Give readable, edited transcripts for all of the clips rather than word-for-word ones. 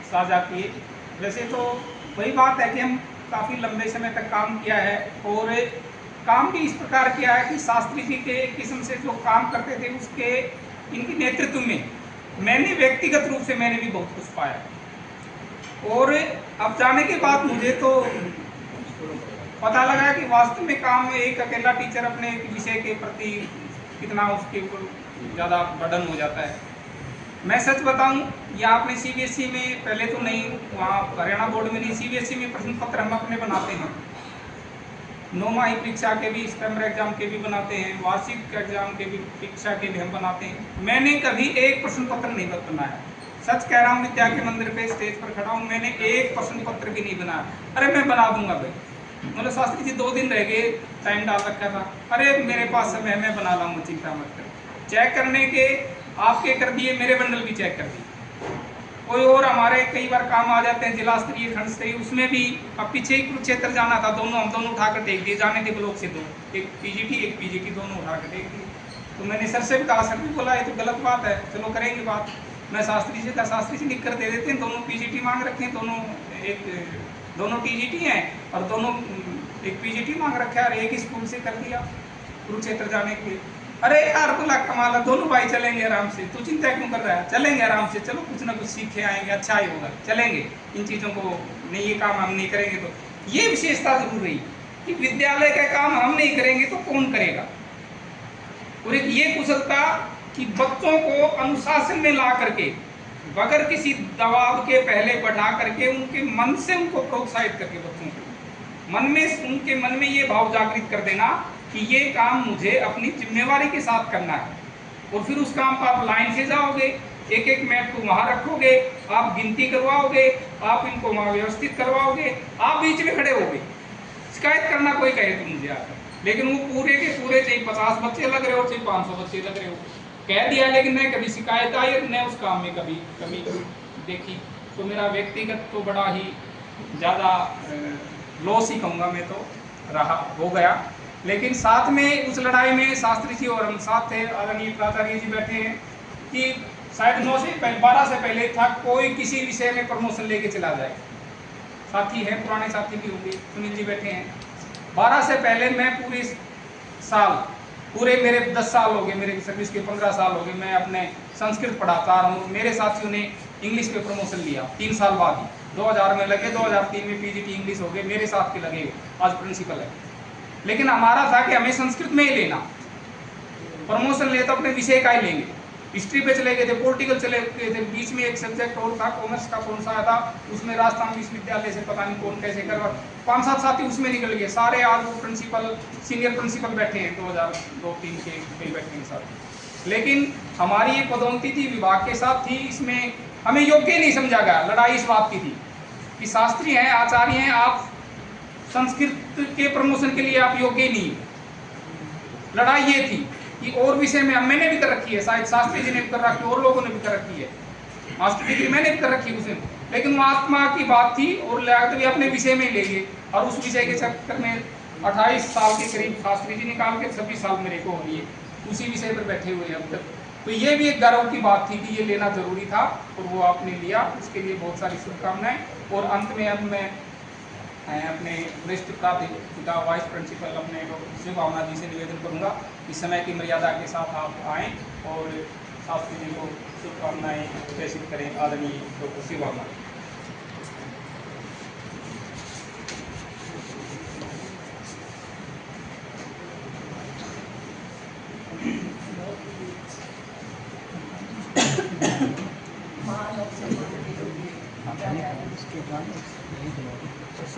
साझा किए। वैसे तो वही बात है कि हम काफ़ी लंबे समय तक काम किया है और काम भी इस प्रकार किया है कि शास्त्री जी के किस्म से जो काम करते थे उसके इनके नेतृत्व में मैंने व्यक्तिगत रूप से मैंने भी बहुत कुछ पाया। और अब जाने के बाद मुझे तो पता लगा कि वास्तव में काम में एक अकेला टीचर अपने विषय के प्रति कितना उसके ऊपर ज़्यादा बर्डन हो जाता है। मैं सच बताऊं, यहाँ अपने सीबीएसई में पहले तो नहीं, वहाँ हरियाणा बोर्ड में नहीं, सीबीएसई में प्रश्न पत्र हम अपने बनाते हैं। 9वीं परीक्षा के भी, स्टैम्पर एग्जाम के भी बनाते हैं, वार्षिक एग्जाम के भी, परीक्षा के भी हम बनाते हैं। मैंने कभी एक प्रश्न पत्र नहीं बनाया। सच कह रहा हूँ, विद्या के मंदिर पे स्टेज पर खड़ा हूँ, मैंने एक प्रश्न पत्र भी नहीं बनाया। अरे मैं बना दूंगा भाई, मतलब शास्त्री जी 2 दिन रह गए, टाइम डाल रखा था। अरे मेरे पास समय है, मैं बना लाऊंगा, चिंता मत कर। चेक करने के आपके कर दिए, मेरे बंडल भी चेक कर दिए। कोई और हमारे कई बार काम आ जाते हैं जिला स्तरीय, खंड स्तरीय, उसमें भी अब पीछे ही कुरुक्षेत्र जाना था, हम दोनों उठाकर टेक दिए, जाने थे ब्लॉक से 2, एक पीजीटी एक पीजीटी, दोनों उठाकर टेक दिए। तो मैंने सर से भी कहा, सर भी बोला ये तो गलत बात है, चलो करेंगे बात। मैं शास्त्री जी का, शास्त्री जी लिख कर दे देते हैं, दोनों पीजीटी मांग रखे हैं, दोनों टीजीटी हैं और दोनों एक पीजीटी मांग रखा है और एक स्कूल से कर दिया कुरुक्षेत्र जाने के लिए। अरे यार बोला कमाल है, दोनों भाई चलेंगे आराम से, तू चिंता क्यों कर रहा है, चलेंगे आराम से, चलो कुछ ना कुछ सीख के आएंगे, अच्छा ही होगा, चलेंगे। इन चीज़ों को नहीं, ये काम हम नहीं करेंगे तो ये विशेषता जरूर रही कि विद्यालय का काम हम नहीं करेंगे तो कौन करेगा। और एक ये कुशलता कि बच्चों को अनुशासन में ला करके, बगैर किसी दबाव के पहले बढ़ा करके उनके मन से उनको प्रोत्साहित करके, बच्चों को मन में, उनके मन में ये भाव जागृत कर देना कि ये काम मुझे अपनी जिम्मेवारी के साथ करना है। और फिर उस काम पर आप लाइन से जाओगे, एक एक मैट को वहां रखोगे, आप गिनती करवाओगे, आप इनको वहां व्यवस्थित करवाओगे, आप बीच में खड़े होगे। शिकायत करना कोई कहे तो मुझे आता, लेकिन वो पूरे के पूरे, चाहे 50 बच्चे लग रहे हो, चाहे 500 बच्चे लग रहे हो, कह दिया, लेकिन मैं कभी शिकायत आई और मैं उस काम में कभी देखी। तो मेरा व्यक्तिगत तो बड़ा ही ज़्यादा लॉस ही कहूँगा मैं तो रहा, हो गया। लेकिन साथ में उस लड़ाई में शास्त्री जी और हम साथ थे, आदरणीय प्राचार्य जी बैठे हैं, कि शायद 9 से 12 से पहले था कोई किसी विषय में प्रमोशन लेके चला जाए। साथी हैं, पुराने साथी भी होंगे, सुनील जी बैठे हैं। 12 से पहले मैं पूरे साल, पूरे मेरे 10 साल हो गए, मेरे सर्विस के 15 साल हो गए, मैं अपने संस्कृत पढ़ाता रहा हूँ। मेरे साथियों ने इंग्लिश पे प्रमोशन लिया 3 साल बाद ही, 2000 में लगे, 2003 में पीजीटी इंग्लिश हो गए, मेरे साथ के लगे, आज प्रिंसिपल है। लेकिन हमारा था कि हमें संस्कृत में ही लेना, प्रमोशन ले तो अपने विषय का ही लेंगे। हिस्ट्री पे चले गए थे, पॉलिटिकल चले गए थे, बीच में एक सब्जेक्ट और था, कॉमर्स का कौन सा था, उसमें राजस्थान विश्वविद्यालय से पता नहीं कौन कैसे कर, 5-7 साथी उसमें निकल गए सारे। आज वो प्रिंसिपल, सीनियर प्रिंसिपल बैठे हैं 2002-3 के कई बैठने के साथ। लेकिन हमारी ये पदोन्नति थी विभाग के साथ थी, इसमें हमें योग्य नहीं समझा गया। लड़ाई इस बात की थी कि शास्त्री हैं, आचार्य हैं, आप संस्कृत के प्रमोशन के लिए आप योग्य नहीं। लड़ाई ये थी कि और विषय में मैंने भी कर रखी है, शायद शास्त्री जी ने भी कर रखी है, और लोगों ने भी कर रखी है, मास्टर डिग्री मैंने भी कर रखी है उसमें, लेकिन वो आत्मा की बात थी और लागत भी अपने विषय में ही लेंगे। और उस विषय के चक्कर में 28 साल के करीब शास्त्री जी निकाल के 26 साल मेरे को हो रही है, उसी विषय पर बैठे हुए हैं अब तक। तो ये भी एक गर्व की बात थी कि ये लेना जरूरी था और वो आपने लिया, उसके लिए बहुत सारी शुभकामनाएं। और अंत में अब मैं अपने वरिष्ठ प्राध्यापिका वाइस प्रिंसिपल अपने डॉक्टर शिव भावना जी से निवेदन करूंगा कि समय की मर्यादा के साथ आप आएँ और शास्त्री जी को शुभकामनाएं प्रेषित करें। आदरणीय डॉक्टर शिव भावना।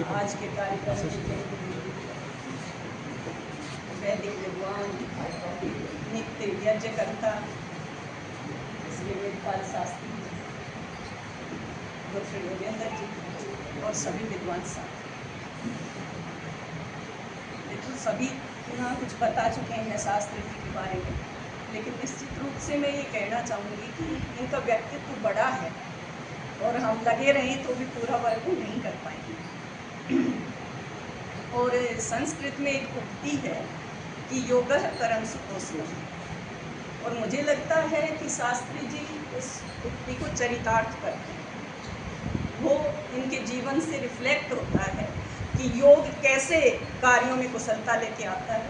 आज के कार्यक्रम वैदिक विद्वान, नित्य यज्ञकर्ता श्री वेदपाल शास्त्री, डॉक्टर योगेंद्र जी और सभी विद्वान साथी, देखो सभी यहाँ कुछ बता चुके हैं शास्त्री जी के बारे में, लेकिन निश्चित रूप से मैं ये कहना चाहूँगी कि इनका व्यक्तित्व बड़ा है और हम लगे रहें तो भी पूरा वर्ग नहीं कर पाएंगे। और संस्कृत में एक उक्ति है कि योगः कर्म सुकोष्णः, और मुझे लगता है कि शास्त्री जी उस उक्ति को चरितार्थ करते हैं। जीवन से रिफ्लेक्ट होता है कि योग कैसे कार्यों में कुशलता लेके आता है।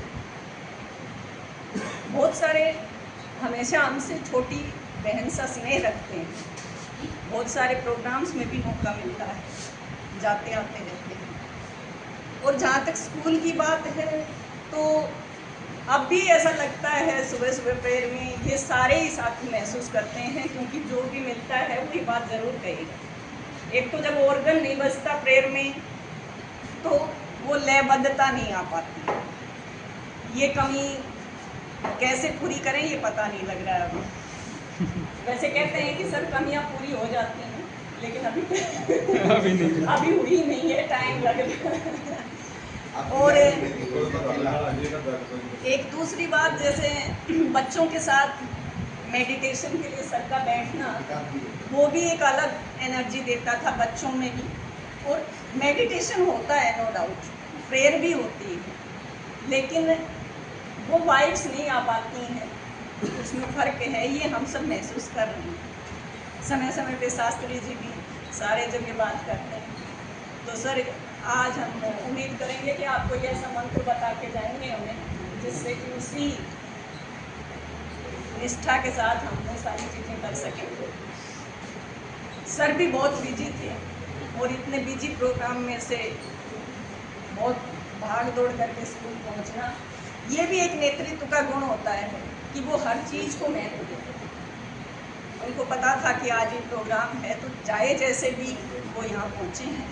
बहुत सारे हमेशा हमसे छोटी बहन सा स्नेह रखते हैं, बहुत सारे प्रोग्राम्स में भी मौका मिलता है, जाते आते रहते हैं। और जहाँ तक स्कूल की बात है तो अब भी ऐसा लगता है सुबह सुबह प्रेयर में ये सारे ही साथी महसूस करते हैं, क्योंकि जो भी मिलता है वही बात ज़रूर कहेगा। एक तो जब ऑर्गन नहीं बजता प्रेयर में तो वो लयबद्धता नहीं आ पाती। ये कमी कैसे पूरी करें ये पता नहीं लग रहा है अभी। वैसे कहते हैं कि सब कमियां पूरी हो जाती हैं, लेकिन अभी हुई नहीं है, टाइम लग रहा है। और एक दूसरी बात, जैसे बच्चों के साथ मेडिटेशन के लिए सर का बैठना, वो भी एक अलग एनर्जी देता था बच्चों में भी। और मेडिटेशन होता है नो डाउट, प्रेयर भी होती है, लेकिन वो वाइब्स नहीं आ पाती हैं, उसमें फ़र्क है, ये हम सब महसूस कर रहे हैं। समय समय पे शास्त्री जी भी सारे जब ये बात करते हैं तो सर आज हम उम्मीद करेंगे कि आपको ये ऐसा मंत्र बता के जाएंगे हमें, जिससे कि उसी निष्ठा के साथ हम वो सारी चीज़ें कर सकें। सर भी बहुत बिजी थे और इतने बिजी प्रोग्राम में से बहुत भाग दौड़ करके स्कूल पहुंचना, ये भी एक नेतृत्व का गुण होता है कि वो हर चीज़ को महत्व देते हैं। उनको पता था कि आज ये प्रोग्राम है तो चाहे जैसे भी वो यहाँ पहुँचे हैं,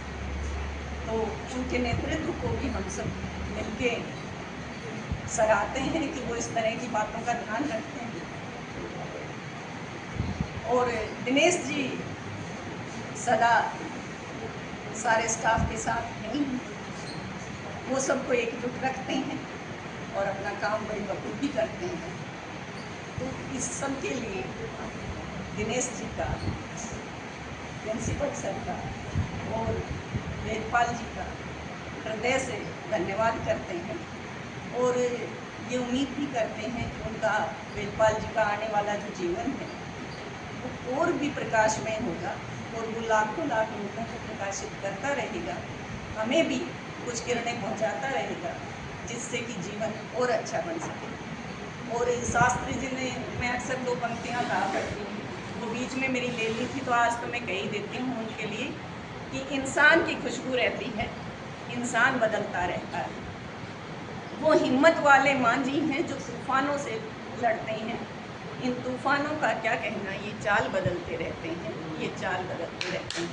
तो उनके नेतृत्व को भी हम सब मिलके सराहते हैं कि वो इस तरह की बातों का ध्यान रखते हैं। और दिनेश जी सदा सारे स्टाफ के साथ नहीं, वो सबको एकजुट रखते हैं और अपना काम बड़ी बखूबी करते हैं। तो इस सब के लिए दिनेश जी का, प्रिंसिपल सर का और वेदपाल जी का हृदय से धन्यवाद करते हैं। और ये उम्मीद भी करते हैं कि उनका, वेदपाल जी का आने वाला जो जीवन है वो और भी प्रकाशमय होगा और वो लाखों लाख लोगों को प्रकाशित करता रहेगा, हमें भी कुछ किरणें पहुंचाता रहेगा, जिससे कि जीवन और अच्छा बन सके। और शास्त्री जी ने, मैं अक्सर 2 पंक्तियाँ कहा करती हूँ, वो बीच में मेरी ले ली थी तो आज तो मैं कह ही देती हूँ उनके लिए, कि इंसान की खुशबू रहती है, इंसान बदलता रहता है। वो हिम्मत वाले मांझी हैं जो तूफानों से लड़ते हैं, इन तूफानों का क्या कहना, ये चाल बदलते रहते हैं, ये चाल बदलते रहते हैं।